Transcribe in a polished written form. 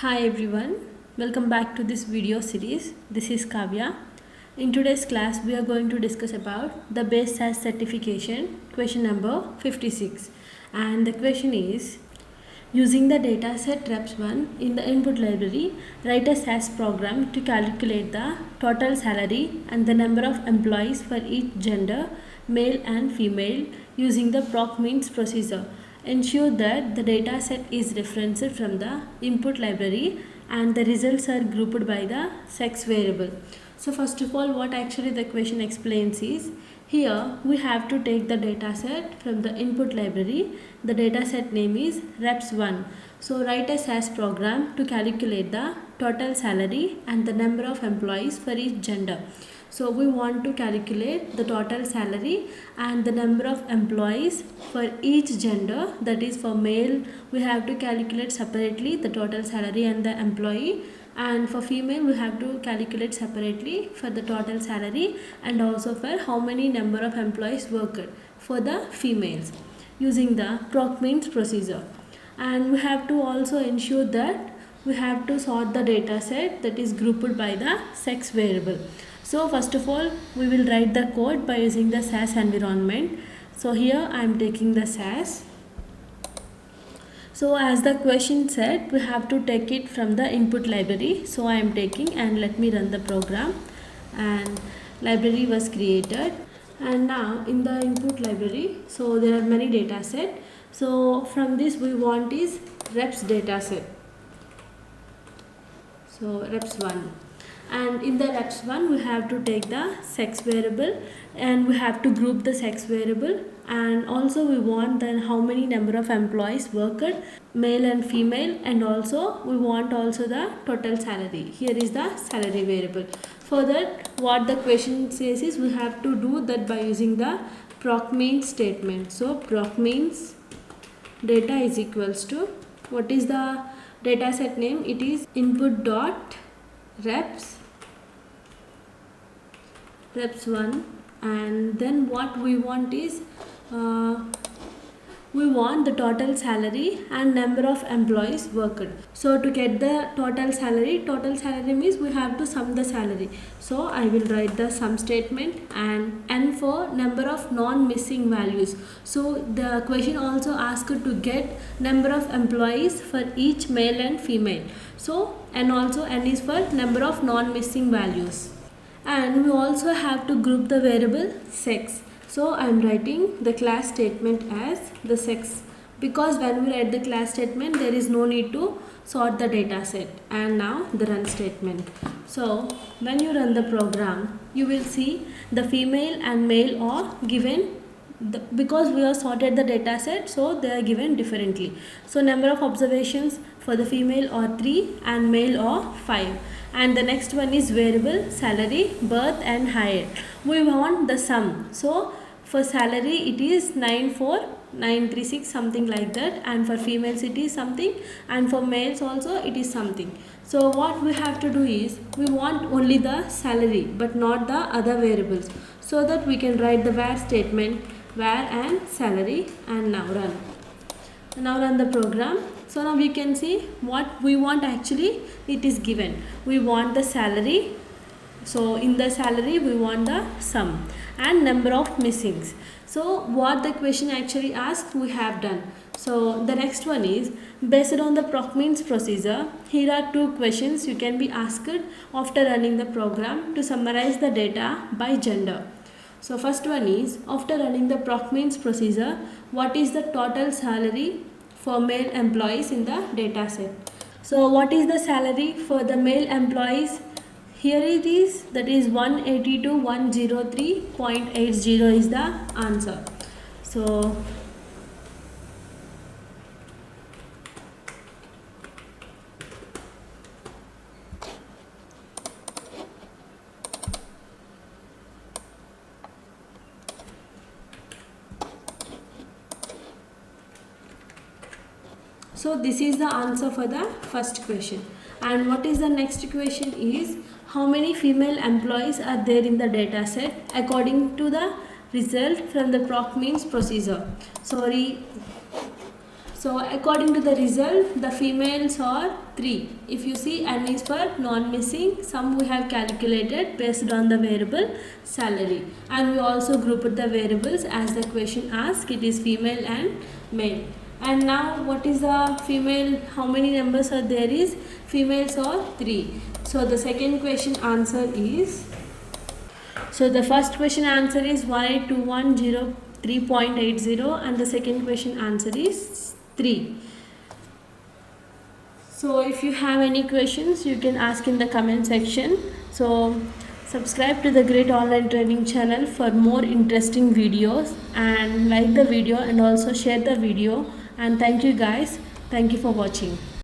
Hi everyone, welcome back to this video series. This is Kavya. In today's class, we are going to discuss about the base SAS certification, question number 56. And the question is, using the dataset reps1 in the input library, write a SAS program to calculate the total salary and the number of employees for each gender, male and female, using the proc means procedure. Ensure that the data set is referenced from the input library and the results are grouped by the sex variable. So first of all, what actually the question explains is, here we have to take the data set from the input library. The data set name is reps1. So write a SAS program to calculate the total salary and the number of employees for each gender. So we want to calculate the total salary and the number of employees for each gender. That is, for male we have to calculate separately the total salary and the employee, and for female we have to calculate separately for the total salary and also for how many number of employees worked for the females using the proc means procedure. And we have to also ensure that we have to sort the data set that is grouped by the sex variable. So first of all, we will write the code by using the SAS environment. So here I am taking the SAS. So as the question said, we have to take it from the input library. So I am taking, and let me run the program, and library was created. And now in the input library, so there are many data set. So from this we want is reps data set. So reps1. And in the reps1 we have to take the sex variable and we have to group the sex variable, and also we want then how many number of employees worked, male and female, and also we want also the total salary. Here is the salary variable. For that, what the question says is we have to do that by using the proc means statement. So proc means data is equals to, what is the data set name? It is input dot reps1, and then what we want is we want the total salary and number of employees worked. So to get the total salary means we have to sum the salary. So I will write the sum statement, and n for number of non-missing values. So the question also asked to get number of employees for each male and female. So and also n is for number of non-missing values. And we also have to group the variable sex. So I am writing the class statement as the sex, because when we write the class statement there is no need to sort the data set. And now the run statement. So when you run the program, you will see the female and male are given because we have sorted the data set, so they are given differently. So number of observations for the female are 3 and male are 5. And the next one is variable salary, birth and height. We want the sum. So for salary it is 94936, something like that, and for females it is something, and for males also it is something. So what we have to do is we want only the salary but not the other variables, so that we can write the where statement, where and salary, and now run. Now run the program. So now we can see what we want. Actually it is given, we want the salary. So in the salary we want the sum and number of missings. So what the question actually asked, we have done. So the next one is based on the proc means procedure. Here are two questions you can be asked after running the program to summarize the data by gender. So first one is, after running the proc means procedure, what is the total salary for male employees in the data set? So what is the salary for the male employees? Here it is, that is 182,103.80 is the answer. So this is the answer for the first question. And what is the next question is, how many female employees are there in the data set according to the result from the proc means procedure. So So according to the result, the females are 3. If you see, n is for non-missing, sum we have calculated based on the variable salary, and we also grouped the variables as the question asks. It is female and male. And now what is the female, how many numbers are there is? Females are 3. So the second question answer is, so the first question answer is 18210.3.80 and the second question answer is 3. So if you have any questions, you can ask in the comment section. So subscribe to the Great Online Training channel for more interesting videos, and like the video and also share the video. And thank you guys. Thank you for watching.